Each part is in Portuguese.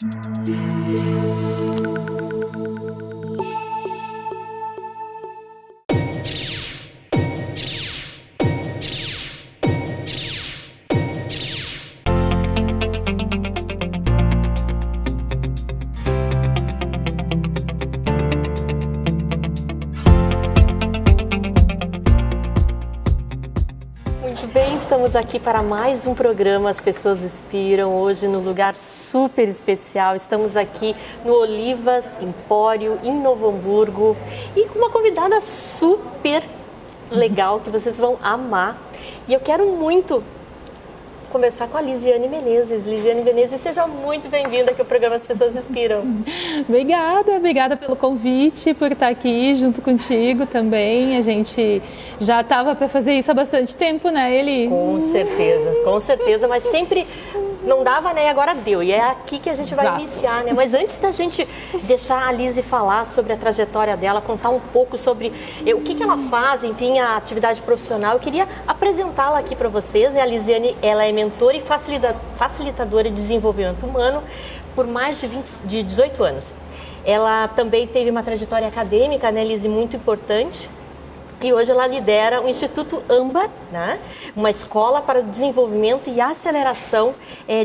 Muito bem, estamos aqui para mais um programa As Pessoas Inspiram, hoje no lugar super especial. Estamos aqui no Olivas Empório, em Novo Hamburgo, e com uma convidada super legal que vocês vão amar. E eu quero muito conversar com a Lisiane Menezes. Lisiane Menezes, seja muito bem-vinda aqui ao programa As Pessoas Inspiram. Obrigada pelo convite, por estar aqui junto contigo também. A gente já estava para fazer isso há bastante tempo, né, Eli? Com certeza, mas sempre não dava, né? E agora deu. E é aqui que a gente vai iniciar, né? Mas antes da gente deixar a Lisi falar sobre a trajetória dela, contar um pouco sobre o que ela faz, enfim, a atividade profissional, eu queria apresentá-la aqui para vocês, né? A Lisiane, ela é mentora e facilitadora de desenvolvimento humano por mais de 18 anos. Ela também teve uma trajetória acadêmica, né, Lisi, muito importante. E hoje ela lidera o Instituto AMBA, né? Uma escola para o desenvolvimento e aceleração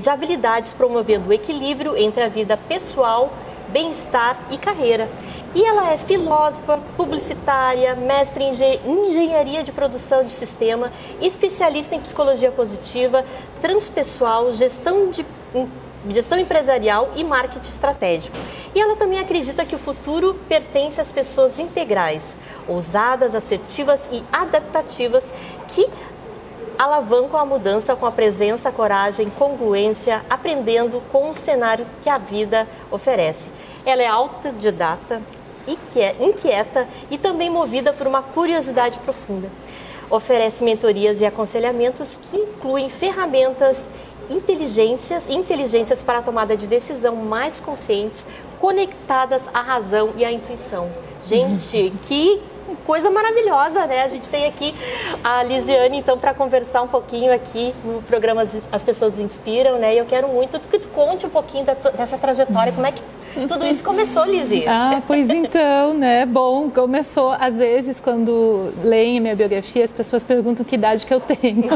de habilidades, promovendo o equilíbrio entre a vida pessoal, bem-estar e carreira. E ela é filósofa, publicitária, mestre em engenharia de produção de sistema, especialista em psicologia positiva, transpessoal, gestão empresarial e marketing estratégico. E ela também acredita que o futuro pertence às pessoas integrais, ousadas, assertivas e adaptativas, que alavancam a mudança com a presença, coragem, congruência, aprendendo com o cenário que a vida oferece. Ela é autodidata, inquieta e também movida por uma curiosidade profunda. Oferece mentorias e aconselhamentos que incluem ferramentas, inteligências para a tomada de decisão mais conscientes, conectadas à razão e à intuição. Gente, que coisa maravilhosa, né? A gente tem aqui a Lisiane, então, para conversar um pouquinho aqui no programa As Pessoas Inspiram, né? E eu quero muito que tu conte um pouquinho dessa trajetória, como é que tudo isso começou, Lisi? Pois então, né? Bom, começou, às vezes, quando leem a minha biografia, as pessoas perguntam que idade que eu tenho.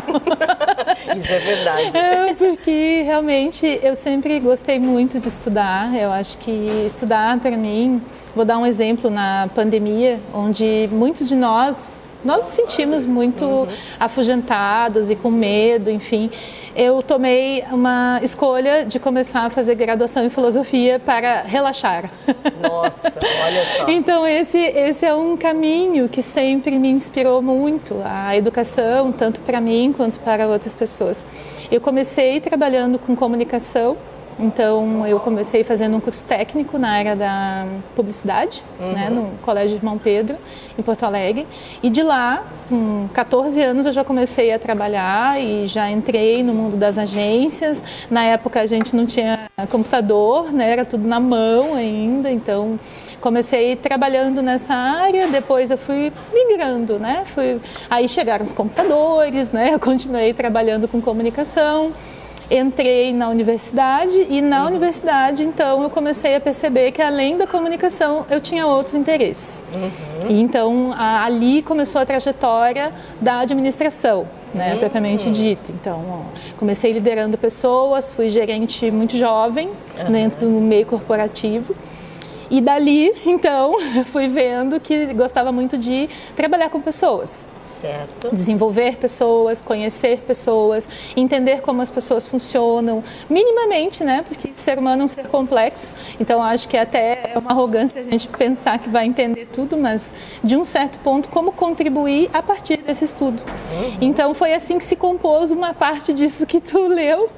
Isso é verdade. Porque, realmente, eu sempre gostei muito de estudar. Eu acho que estudar, para mim, vou dar um exemplo na pandemia, onde muitos de nós nos sentimos muito afugentados e com medo, enfim. Eu tomei uma escolha de começar a fazer graduação em filosofia para relaxar. Nossa, olha só. Então esse é um caminho que sempre me inspirou muito, a educação, tanto para mim quanto para outras pessoas. Eu comecei trabalhando com comunicação. Então, eu comecei fazendo um curso técnico na área da publicidade, né, no Colégio Irmão Pedro, em Porto Alegre. E de lá, com 14 anos, eu já comecei a trabalhar e já entrei no mundo das agências. Na época, a gente não tinha computador, né, era tudo na mão ainda. Então, comecei trabalhando nessa área, depois eu fui migrando, né? Aí chegaram os computadores, né? Eu continuei trabalhando com comunicação. Entrei na universidade e na universidade, então, eu comecei a perceber que além da comunicação, eu tinha outros interesses. E então, ali começou a trajetória da administração, né, propriamente dita. Então, comecei liderando pessoas, fui gerente muito jovem dentro do meio corporativo. E dali, então, fui vendo que gostava muito de trabalhar com pessoas. Certo. Desenvolver pessoas, conhecer pessoas, entender como as pessoas funcionam, minimamente, né? Porque ser humano é um ser complexo, então acho que até é uma arrogância a gente pensar que vai entender tudo, mas de um certo ponto, como contribuir a partir desse estudo. Então foi assim que se compôs uma parte disso que tu leu,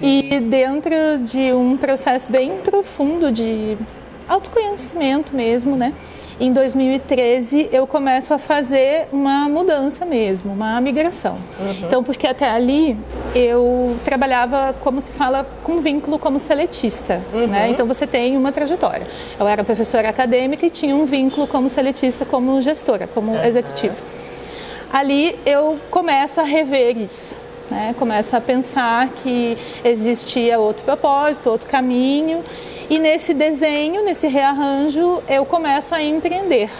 e dentro de um processo bem profundo de autoconhecimento mesmo, né? Em 2013, eu começo a fazer uma mudança mesmo, uma migração. Então, porque até ali eu trabalhava, como se fala, com vínculo como seletista, né? Então, você tem uma trajetória. Eu era professora acadêmica e tinha um vínculo como seletista, como gestora, como executiva. Ali, eu começo a rever isso. né? Começo a pensar que existia outro propósito, outro caminho, e nesse desenho, nesse rearranjo, eu começo a empreender.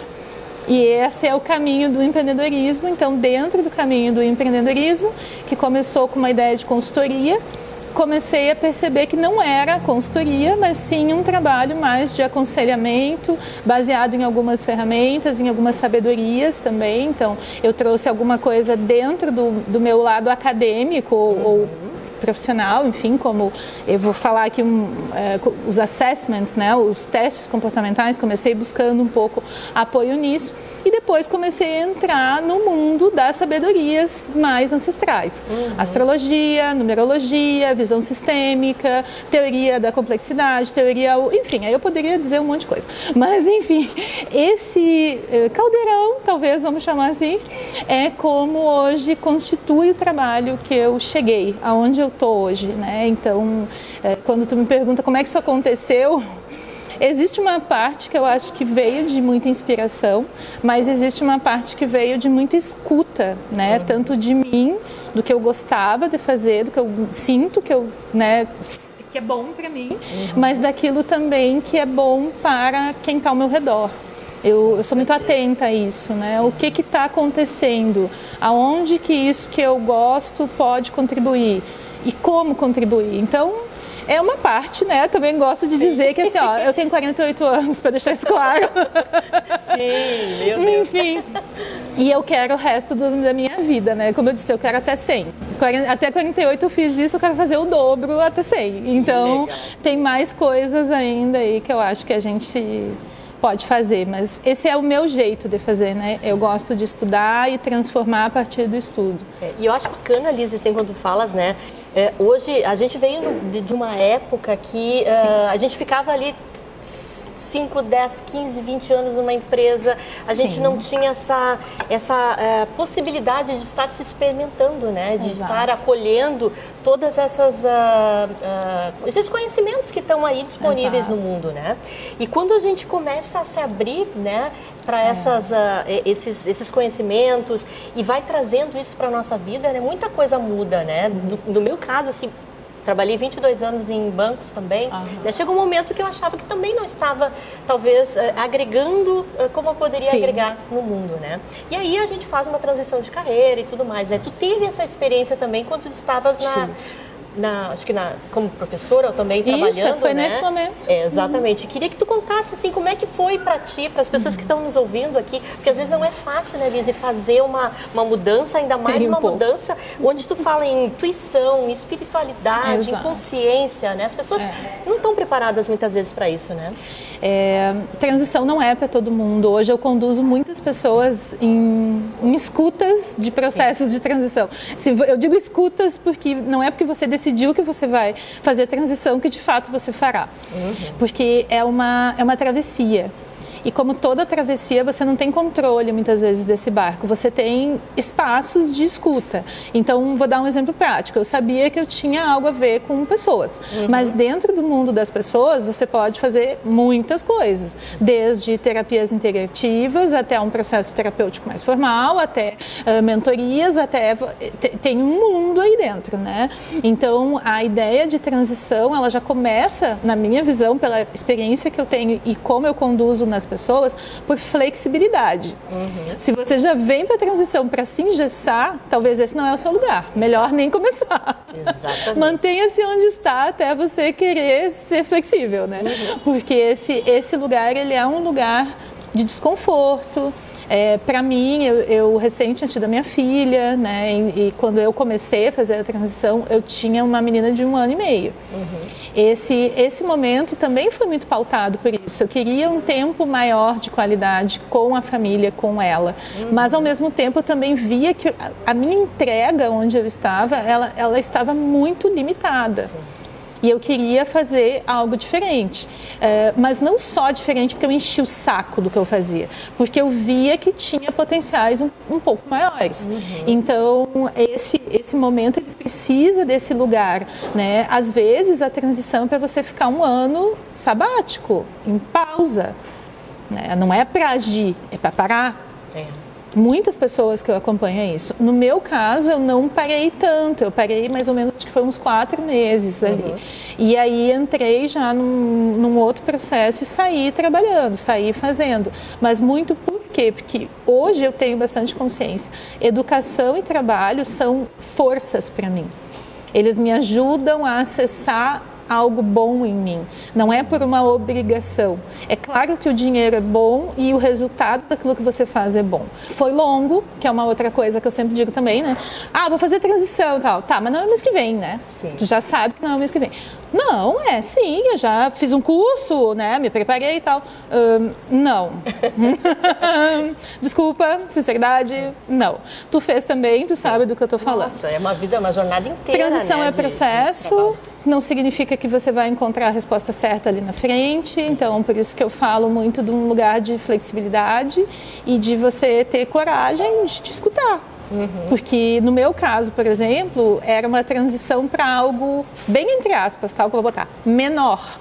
E esse é o caminho do empreendedorismo. Então, dentro do caminho do empreendedorismo, que começou com uma ideia de consultoria, comecei a perceber que não era consultoria, mas sim um trabalho mais de aconselhamento, baseado em algumas ferramentas, em algumas sabedorias também. Então, eu trouxe alguma coisa dentro do meu lado acadêmico ou profissional, enfim, como eu vou falar aqui os assessments, né, os testes comportamentais, comecei buscando um pouco apoio nisso e depois comecei a entrar no mundo das sabedorias mais ancestrais. Astrologia, numerologia, visão sistêmica, teoria da complexidade, enfim, aí eu poderia dizer um monte de coisa. Mas, enfim, esse caldeirão, talvez vamos chamar assim, é como hoje constitui o trabalho que eu cheguei, aonde eu estou hoje, né? Então, quando tu me pergunta como é que isso aconteceu, existe uma parte que eu acho que veio de muita inspiração, mas existe uma parte que veio de muita escuta, né? Tanto de mim, do que eu gostava de fazer, do que eu sinto que que é bom para mim, mas daquilo também que é bom para quem está ao meu redor. Eu sou muito atenta a isso, né? O que está acontecendo? Aonde que isso que eu gosto pode contribuir? E como contribuir? Então, é uma parte, né? Também gosto de dizer que assim, ó, eu tenho 48 anos, para deixar isso claro. Sim, meu Deus. Enfim, e eu quero o resto da minha vida, né? Como eu disse, eu quero até 100. Até 48 eu fiz isso, eu quero fazer o dobro até 100. Então, tem mais coisas ainda aí que eu acho que a gente pode fazer, mas esse é o meu jeito de fazer, né? Eu gosto de estudar e transformar a partir do estudo. E eu acho bacana, Liz, assim, quando tu falas, né? Hoje, a gente veio de uma época que a gente ficava ali 5, 10, 15, 20 anos numa empresa, a gente não tinha essa possibilidade de estar se experimentando, né? De estar acolhendo todas esses conhecimentos que estão aí disponíveis no mundo, né? E quando a gente começa a se abrir, né, para esses conhecimentos e vai trazendo isso para a nossa vida, né, muita coisa muda, né? No meu caso, assim, trabalhei 22 anos em bancos também. Chegou um momento que eu achava que também não estava, talvez, agregando como eu poderia agregar no mundo, né? E aí a gente faz uma transição de carreira e tudo mais, né? Tu teve essa experiência também quando tu estavas como professora ou também trabalhando, foi né? Nesse momento. Exatamente. Queria que tu contasse, assim, como é que foi para ti, para as pessoas que estão nos ouvindo aqui, porque às vezes não é fácil, né, Liz, fazer uma mudança, ainda mais uma mudança onde tu fala em intuição, em espiritualidade, em consciência, né? As pessoas não estão preparadas muitas vezes para isso, né? Transição não é para todo mundo. Hoje eu conduzo muitas pessoas em escutas de processos de transição. Eu digo escutas porque não é porque você decidiu que você vai fazer a transição que de fato você fará. Porque é uma travessia. E como toda travessia, você não tem controle muitas vezes desse barco, você tem espaços de escuta. Então, vou dar um exemplo prático. Eu sabia que eu tinha algo a ver com pessoas, mas dentro do mundo das pessoas, você pode fazer muitas coisas, desde terapias integrativas, até um processo terapêutico mais formal, até mentorias, tem um mundo aí dentro, né? Então, a ideia de transição, ela já começa, na minha visão, pela experiência que eu tenho e como eu conduzo nas pessoas, por flexibilidade. Se você já vem para a transição para se engessar, talvez esse não é o seu lugar. Melhor nem começar. Exatamente. Mantenha-se onde está até você querer ser flexível, né? Porque esse lugar, ele é um lugar de desconforto. Para mim, eu recém tinha tido a minha filha, né? E quando eu comecei a fazer a transição, eu tinha uma menina de 1 ano e meio. Esse momento também foi muito pautado por isso. Eu queria um tempo maior de qualidade com a família, com ela. Mas, ao mesmo tempo, eu também via que a minha entrega onde eu estava, ela estava muito limitada. Sim. E eu queria fazer algo diferente, mas não só diferente porque eu enchi o saco do que eu fazia, porque eu via que tinha potenciais um pouco maiores. Então, esse momento ele precisa desse lugar, né? Às vezes, a transição é para você ficar 1 ano sabático, em pausa, né? Não é para agir, é para parar. Muitas pessoas que eu acompanho é isso. No meu caso, eu não parei tanto. Eu parei mais ou menos, acho que foi uns 4 meses ali. E aí entrei já num outro processo e saí trabalhando, saí fazendo. Mas muito por quê? Porque hoje eu tenho bastante consciência. Educação e trabalho são forças para mim. Eles me ajudam a acessar algo bom em mim, não é por uma obrigação. É claro que o dinheiro é bom e o resultado daquilo que você faz é bom. Foi longo, que é uma outra coisa que eu sempre digo também, né? Vou fazer transição e tal. Tá, mas não é o mês que vem, né? Sim. Tu já sabe que não é o mês que vem. Não, sim, eu já fiz um curso, né? Me preparei e tal. Não. Desculpa, sinceridade, não. Tu fez também, tu sabe do que eu tô falando. Nossa, é uma jornada inteira, Transição, né, é processo. Não significa que você vai encontrar a resposta certa ali na frente, então por isso que eu falo muito de um lugar de flexibilidade e de você ter coragem de te escutar. Porque no meu caso, por exemplo, era uma transição para algo, bem entre aspas, tal que eu vou botar, menor.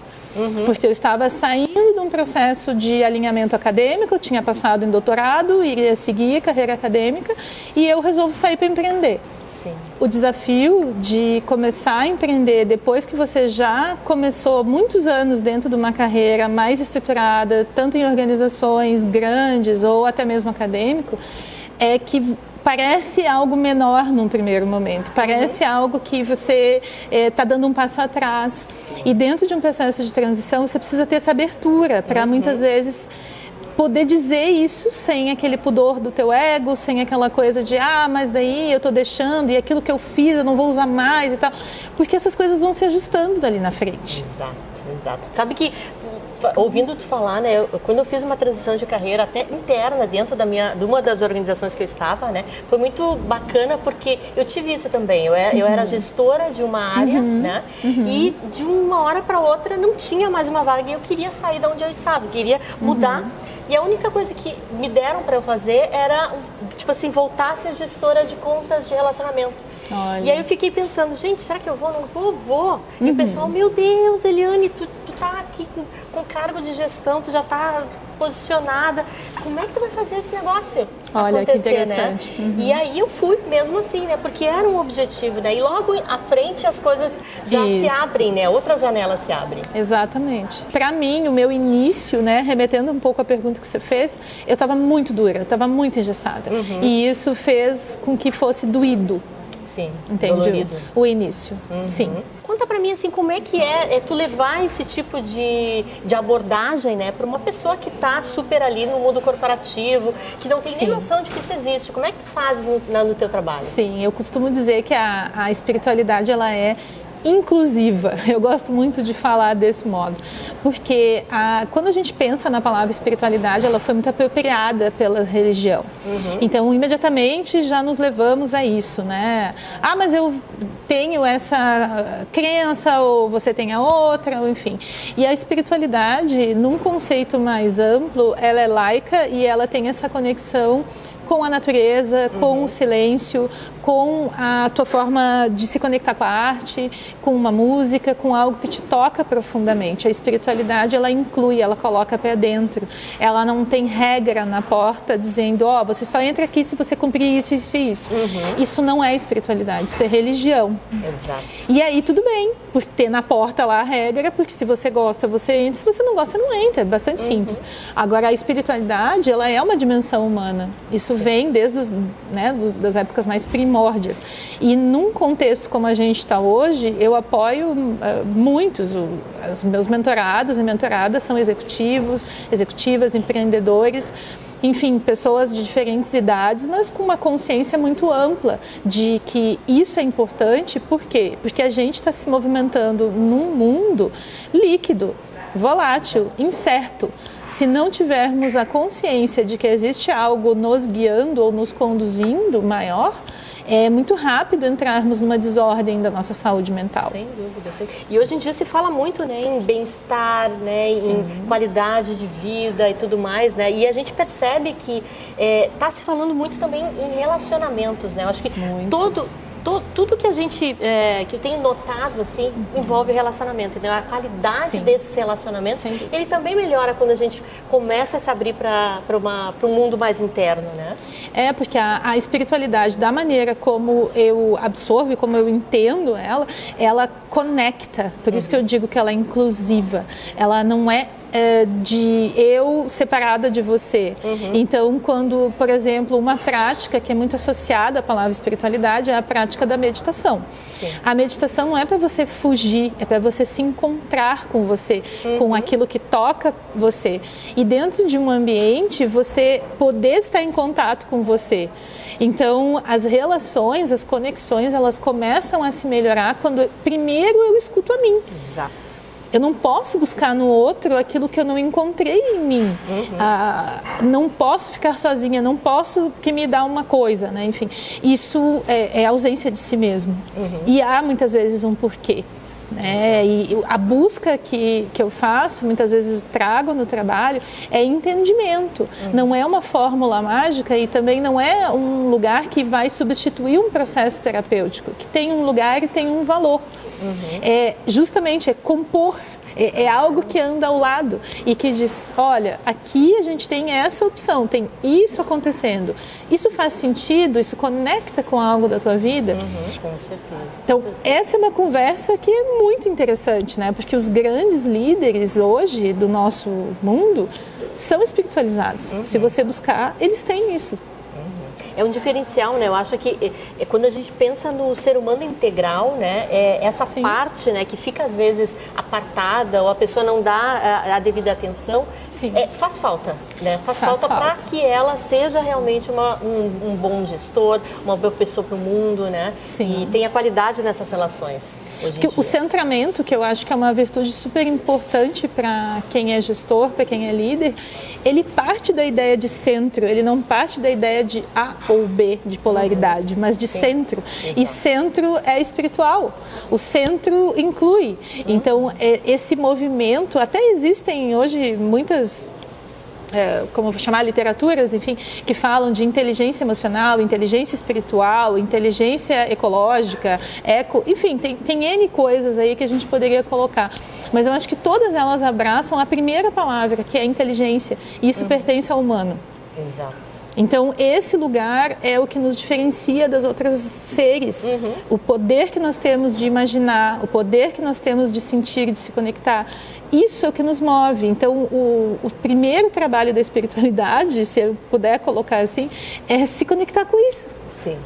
Porque eu estava saindo de um processo de alinhamento acadêmico, eu tinha passado em doutorado, iria seguir carreira acadêmica e eu resolvo sair para empreender. Sim. O desafio de começar a empreender depois que você já começou muitos anos dentro de uma carreira mais estruturada, tanto em organizações grandes ou até mesmo acadêmico, é que parece algo menor num primeiro momento, parece algo que você está dando um passo atrás. E dentro de um processo de transição, você precisa ter essa abertura para muitas vezes poder dizer isso sem aquele pudor do teu ego, sem aquela coisa de mas daí eu tô deixando e aquilo que eu fiz eu não vou usar mais e tal, porque essas coisas vão se ajustando dali na frente. Exato. Sabe que, ouvindo tu falar, né, quando eu fiz uma transição de carreira até interna dentro de uma das organizações que eu estava, né, foi muito bacana porque eu tive isso também. Eu era gestora de uma área, né, e de uma hora para outra não tinha mais uma vaga e eu queria sair de onde eu estava, queria mudar. E a única coisa que me deram para eu fazer era, tipo assim, voltar a ser gestora de contas de relacionamento. Olha. E aí eu fiquei pensando, gente, será que eu vou? Não vou? Vou. E o pessoal, meu Deus, Eliane, tu tá aqui com cargo de gestão, tu já tá posicionada. Como é que tu vai fazer esse negócio Olha, acontecer, que interessante. né? E aí eu fui mesmo assim, né? Porque era um objetivo, né? E logo à frente as coisas já se abrem, né? Outras janelas se abrem. Exatamente. Para mim, o meu início, né, remetendo um pouco à pergunta que você fez, eu estava muito dura, eu estava muito engessada. E isso fez com que fosse doído. Sim, entende? Dolorido. O início, sim. Conta pra mim, assim, como é que é tu levar esse tipo de abordagem, né, pra uma pessoa que tá super ali no mundo corporativo, que não tem nem noção de que isso existe. Como é que tu fazes no teu trabalho? Sim, eu costumo dizer que a espiritualidade, ela é inclusiva. Eu gosto muito de falar desse modo, porque quando a gente pensa na palavra espiritualidade, ela foi muito apropriada pela religião. Então, imediatamente já nos levamos a isso, né? Mas eu tenho essa crença, ou você tem a outra, ou enfim. E a espiritualidade, num conceito mais amplo, ela é laica e ela tem essa conexão com a natureza, com o silêncio, com a tua forma de se conectar com a arte, com uma música, com algo que te toca profundamente. A espiritualidade, ela inclui, ela coloca para dentro. Ela não tem regra na porta dizendo, você só entra aqui se você cumprir isso, isso e isso. Isso não é espiritualidade, isso é religião. Exato. E aí tudo bem, por ter na porta lá a regra, porque se você gosta, você entra, se você não gosta, não entra. É bastante simples. Agora, a espiritualidade, ela é uma dimensão humana. Isso vem desde das épocas mais primórdias. E num contexto como a gente está hoje, eu apoio muitos. Os meus mentorados e mentoradas são executivos, executivas, empreendedores, enfim, pessoas de diferentes idades, mas com uma consciência muito ampla de que isso é importante. Por quê? Porque a gente está se movimentando num mundo líquido, volátil, incerto. Se não tivermos a consciência de que existe algo nos guiando ou nos conduzindo maior, é muito rápido entrarmos numa desordem da nossa saúde mental. Sem dúvida. E hoje em dia se fala muito, né, em bem-estar, né, em qualidade de vida e tudo mais, né? E a gente percebe que está se falando muito também em relacionamentos, né? Eu acho que tudo que que eu tenho notado, assim, envolve relacionamento, entendeu? A qualidade Sim. desses relacionamentos, ele também melhora quando a gente começa a se abrir para um mundo mais interno, né? Porque a espiritualidade, da maneira como eu absorvo e como eu entendo ela conecta. Por isso que eu digo que ela é inclusiva. Ela não é de eu separada de você. Então, quando, por exemplo, uma prática que é muito associada à palavra espiritualidade é a prática da meditação. Sim. A meditação não é para você fugir, é para você se encontrar com você, com aquilo que toca você. E dentro de um ambiente, você poder estar em contato com você. Então, as relações, as conexões, elas começam a se melhorar quando primeiro eu escuto a mim. Exato. Eu não posso buscar no outro aquilo que eu não encontrei em mim. Não posso ficar sozinha, não posso que me dá uma coisa, né? Enfim, isso é ausência de si mesmo. E há muitas vezes um porquê. Né? E a busca que eu faço, muitas vezes trago no trabalho, é entendimento. Não é uma fórmula mágica e também não é um lugar que vai substituir um processo terapêutico, que tem um lugar e tem um valor. Justamente é compor. É algo que anda ao lado e que diz, olha, aqui a gente tem essa opção, tem isso acontecendo. Isso faz sentido? Isso conecta com algo da tua vida? Com certeza. Então, essa é uma conversa que é muito interessante, né? Porque os grandes líderes hoje do nosso mundo são espiritualizados. Se você buscar, eles têm isso. É um diferencial, né? Eu acho que quando a gente pensa no ser humano integral, né? Essa parte, né, que fica às vezes apartada ou a pessoa não dá a devida atenção, faz falta, né? Faz falta para que ela seja realmente um bom gestor, uma boa pessoa para o mundo, né? Sim. E tenha qualidade nessas relações. O centramento, que eu acho que é uma virtude super importante para quem é gestor, para quem é líder, ele parte da ideia de centro, ele não parte da ideia de A ou B, de polaridade, mas de centro. E centro é espiritual, o centro inclui. Então, esse movimento, até existem hoje muitas... como chamar, literaturas, enfim, que falam de inteligência emocional, inteligência espiritual, inteligência ecológica, enfim, tem N coisas aí que a gente poderia colocar. Mas eu acho que todas elas abraçam a primeira palavra, que é inteligência, e isso pertence ao humano. Exato. Então, esse lugar é o que nos diferencia das outras seres. O poder que nós temos de imaginar, o poder que nós temos de sentir, de se conectar, isso é o que nos move. Então, o primeiro trabalho da espiritualidade, se eu puder colocar assim, é se conectar com isso. Sim,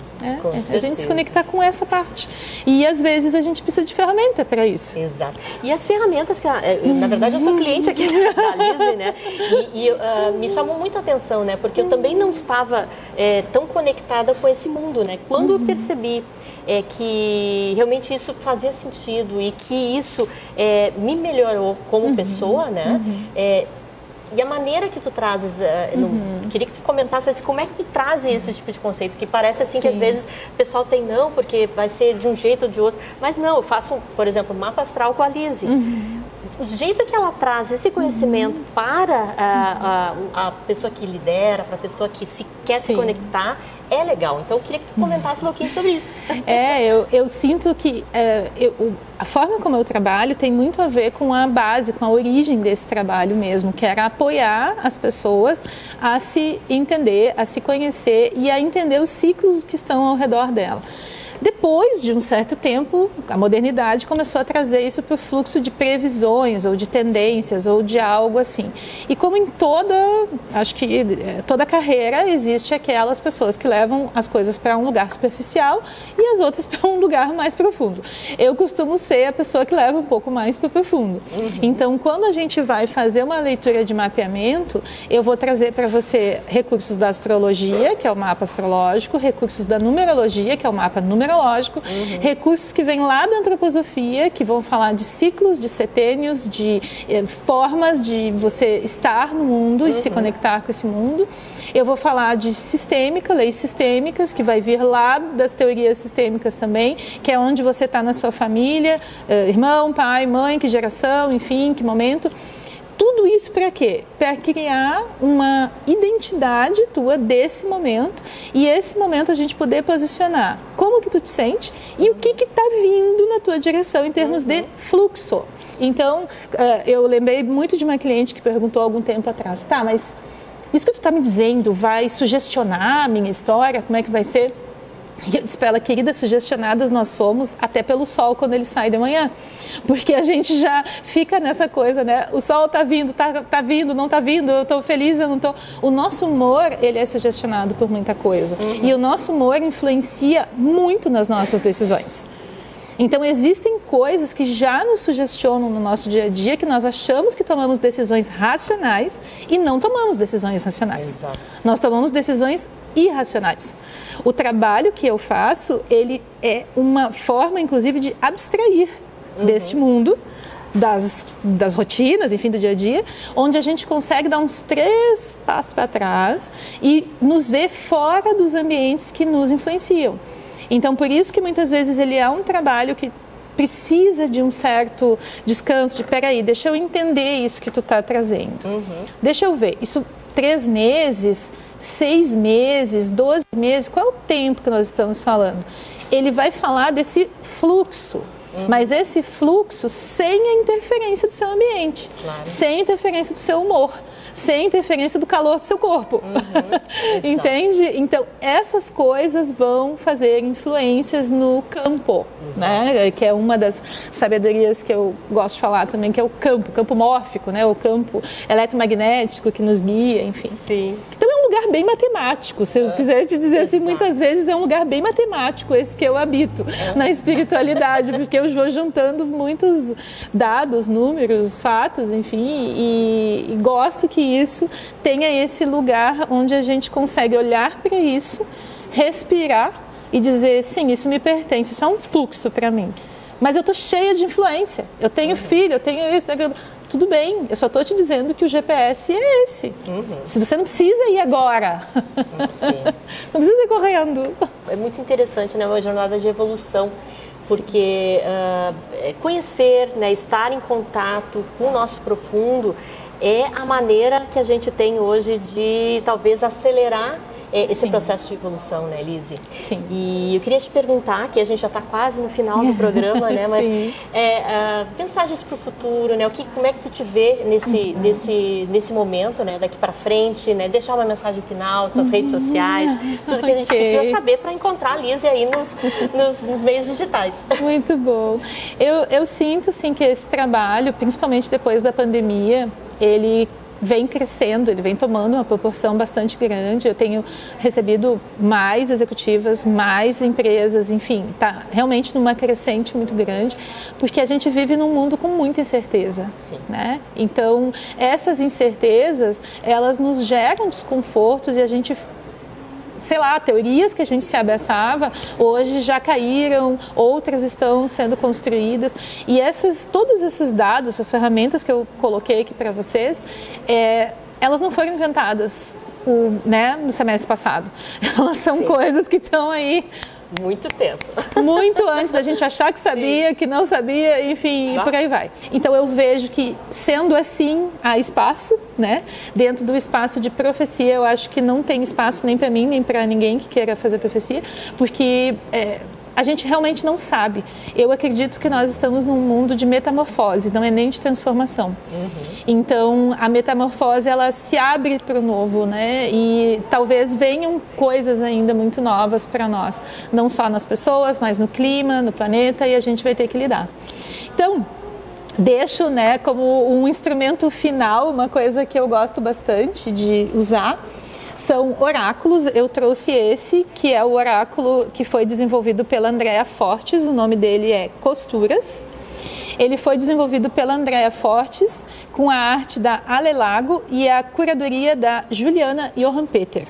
a gente se conectar com essa parte. E às vezes a gente precisa de ferramenta para isso. Exato. E as ferramentas que, na verdade, eu sou cliente aqui da Lise, né? E me chamou muito a atenção, né? Porque eu também não estava tão conectada com esse mundo, né? Quando eu percebi que realmente isso fazia sentido e que isso me melhorou como pessoa, né? E a maneira que tu trazes, queria que tu comentasse assim, como é que tu trazes esse tipo de conceito, que parece assim que às vezes o pessoal tem não, porque vai ser de um jeito ou de outro, mas não, eu faço, por exemplo, mapa astral com a Lise. O jeito que ela traz esse conhecimento para a pessoa que lidera, para a pessoa que quer se conectar, é legal. Então, eu queria que tu comentasse um pouquinho sobre isso. Eu sinto que a forma como eu trabalho tem muito a ver com a base, com a origem desse trabalho mesmo, que era apoiar as pessoas a se entender, a se conhecer e a entender os ciclos que estão ao redor dela. Depois de um certo tempo, a modernidade começou a trazer isso para o fluxo de previsões ou de tendências ou de algo assim. E como em acho que toda carreira, existe aquelas pessoas que levam as coisas para um lugar superficial e as outras para um lugar mais profundo. Eu costumo ser a pessoa que leva um pouco mais para o profundo. Então, quando a gente vai fazer uma leitura de mapeamento, eu vou trazer para você recursos da astrologia, que é o mapa astrológico, recursos da numerologia, que é o mapa numerológico, recursos que vêm lá da antroposofia, que vão falar de ciclos, de setênios, de formas de você estar no mundo e se conectar com esse mundo. Eu vou falar de sistêmica, leis sistêmicas, que vai vir lá das teorias sistêmicas também, que é onde você está na sua família, irmão, pai, mãe, que geração, enfim, que momento. Tudo isso para quê? Para criar uma identidade tua desse momento e esse momento a gente poder posicionar como que tu te sente e o que está vindo na tua direção em termos de fluxo. Então, eu lembrei muito de uma cliente que perguntou há algum tempo atrás, tá, mas isso que tu está me dizendo vai sugestionar a minha história? Como é que vai ser? E eu disse para ela, querida, sugestionados nós somos até pelo sol quando ele sai de manhã. Porque a gente já fica nessa coisa, né? O sol tá vindo, tá vindo, não tá vindo, eu tô feliz, eu não tô... O nosso humor, ele é sugestionado por muita coisa. E o nosso humor influencia muito nas nossas decisões. Então, existem coisas que já nos sugestionam no nosso dia a dia, que nós achamos que tomamos decisões racionais e não tomamos decisões racionais. Exato. Nós tomamos decisões irracionais. O trabalho que eu faço, ele é uma forma, inclusive, de abstrair deste mundo, das rotinas, enfim, do dia a dia, onde a gente consegue dar uns 3 passos para trás e nos ver fora dos ambientes que nos influenciam. Então, por isso que muitas vezes ele é um trabalho que precisa de um certo descanso, de peraí, deixa eu entender isso que tu está trazendo. Deixa eu ver, isso 3 meses... 6 meses, 12 meses, qual é o tempo que nós estamos falando? Ele vai falar desse fluxo, mas esse fluxo sem a interferência do seu ambiente, sem a interferência do seu humor, sem a interferência do calor do seu corpo. Entende? Então, essas coisas vão fazer influências no campo, né? Que é uma das sabedorias que eu gosto de falar também, que é o campo mórfico, né? O campo eletromagnético que nos guia, enfim. Sim. Então, é um lugar bem matemático, se eu quiser te dizer assim, muitas vezes é um lugar bem matemático esse que eu habito na espiritualidade, porque eu vou juntando muitos dados, números, fatos, enfim, e gosto que isso tenha esse lugar onde a gente consegue olhar para isso, respirar e dizer, sim, isso me pertence, isso é um fluxo para mim. Mas eu estou cheia de influência, eu tenho filho, eu tenho isso, tudo bem, eu só estou te dizendo que o GPS é esse. Se você não precisa ir agora, não precisa ir correndo. É muito interessante, né? Uma jornada de evolução, porque conhecer, né, estar em contato com o nosso profundo é a maneira que a gente tem hoje de talvez acelerar esse processo de evolução, né, Lise? Sim. E eu queria te perguntar, que a gente já está quase no final do programa, né? Mas mensagens para o futuro, né? Como é que tu te vê nesse momento, né? Daqui para frente, né? Deixar uma mensagem final, tuas redes sociais, tudo que a gente precisa saber para encontrar a Lise aí nos meios digitais. Muito bom. Eu sinto, assim, que esse trabalho, principalmente depois da pandemia, ele vem crescendo, ele vem tomando uma proporção bastante grande. Eu tenho recebido mais executivas, mais empresas, enfim, está realmente numa crescente muito grande, porque a gente vive num mundo com muita incerteza, né? Então, essas incertezas, elas nos geram desconfortos e a gente... sei lá, teorias que a gente se abraçava, hoje já caíram, outras estão sendo construídas. E todos esses dados, essas ferramentas que eu coloquei aqui para vocês, elas não foram inventadas no semestre passado. Elas são coisas que estão aí... muito tempo. Muito antes da gente achar que sabia, que não sabia, enfim, por aí vai. Então eu vejo que, sendo assim, há espaço, né? Dentro do espaço de profecia, eu acho que não tem espaço nem para mim, nem para ninguém que queira fazer profecia, porque a gente realmente não sabe. Eu acredito que nós estamos num mundo de metamorfose, não é nem de transformação. Então, a metamorfose, ela se abre para o novo, né? E talvez venham coisas ainda muito novas para nós, não só nas pessoas, mas no clima, no planeta, e a gente vai ter que lidar. Então, deixo, né, como um instrumento final, uma coisa que eu gosto bastante de usar, são oráculos. Eu trouxe esse, que é o oráculo que foi desenvolvido pela Andrea Fortes, o nome dele é Costuras. Ele foi desenvolvido pela Andrea Fortes, com a arte da Ale Lago e a curadoria da Juliana Johan Peter.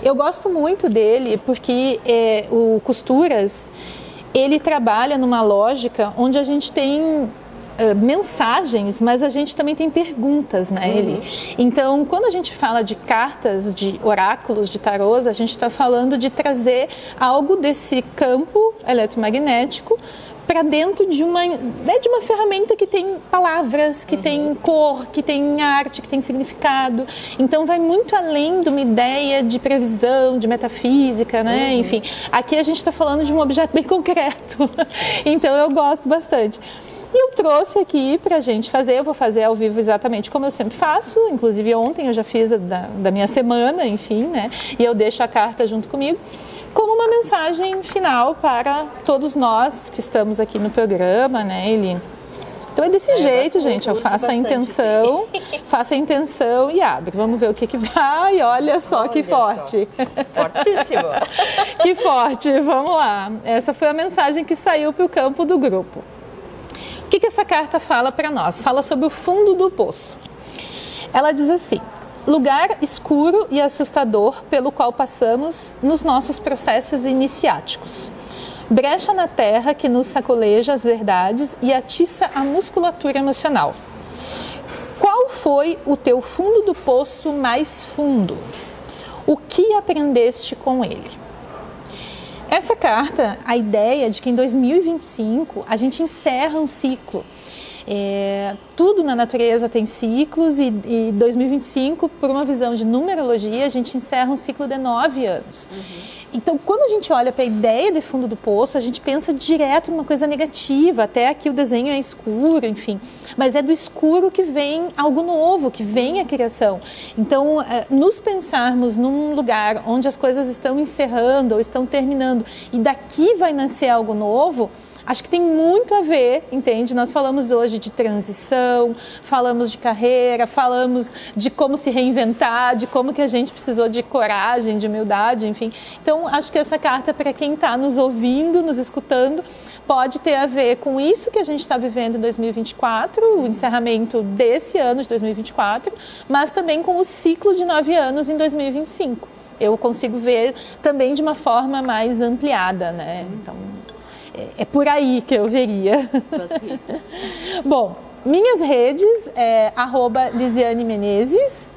Eu gosto muito dele porque o Costuras, ele trabalha numa lógica onde a gente tem... mensagens, mas a gente também tem perguntas nele. Então, quando a gente fala de cartas, de oráculos, de tarôs, a gente está falando de trazer algo desse campo eletromagnético para dentro de uma ferramenta que tem palavras, que tem cor, que tem arte, que tem significado. Então vai muito além de uma ideia de previsão, de metafísica, né? Enfim, aqui a gente está falando de um objeto bem concreto. Então eu gosto bastante. E eu trouxe aqui para a gente fazer, eu vou fazer ao vivo exatamente como eu sempre faço, inclusive ontem eu já fiz da minha semana, enfim, né? E eu deixo a carta junto comigo, como uma mensagem final para todos nós que estamos aqui no programa, né, Eli? Então é desse jeito, gente, eu faço a intenção, e abro. Vamos ver o que vai, olha só que forte. Fortíssimo. Que forte, vamos lá. Essa foi a mensagem que saiu para o campo do grupo. O que essa carta fala para nós? Fala sobre o fundo do poço. Ela diz assim: lugar escuro e assustador pelo qual passamos nos nossos processos iniciáticos. Brecha na terra que nos sacoleja as verdades e atiça a musculatura emocional. Qual foi o teu fundo do poço mais fundo? O que aprendeste com ele? Essa carta, a ideia de que em 2025 a gente encerra um ciclo. Tudo na natureza tem ciclos e 2025, por uma visão de numerologia, a gente encerra um ciclo de 9 anos. Então, quando a gente olha para a ideia de fundo do poço, a gente pensa direto numa coisa negativa, até aqui o desenho é escuro, enfim. Mas é do escuro que vem algo novo, que vem a criação. Então, nos pensarmos num lugar onde as coisas estão encerrando ou estão terminando e daqui vai nascer algo novo, acho que tem muito a ver, entende? Nós falamos hoje de transição, falamos de carreira, falamos de como se reinventar, de como que a gente precisou de coragem, de humildade, enfim. Então, acho que essa carta, para quem está nos ouvindo, nos escutando, pode ter a ver com isso que a gente está vivendo em 2024, o encerramento desse ano de 2024, mas também com o ciclo de 9 anos em 2025. Eu consigo ver também de uma forma mais ampliada, né? Então, é por aí que eu veria. Bom, minhas redes é @lisianemenezes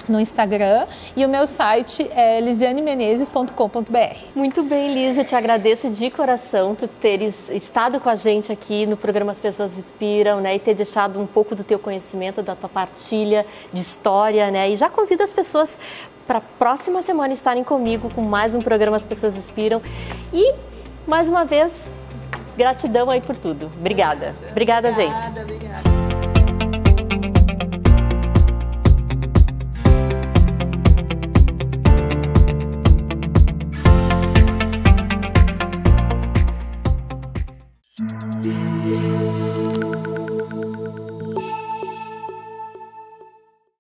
no Instagram e o meu site é lisianemenezes.com.br. Muito bem, Liz, eu te agradeço de coração por teres estado com a gente aqui no programa As Pessoas Inspiram, né, e ter deixado um pouco do teu conhecimento, da tua partilha de história, né, e já convido as pessoas para a próxima semana estarem comigo com mais um programa As Pessoas Inspiram e mais uma vez, gratidão aí por tudo. Obrigada. Obrigada, gente. Obrigada.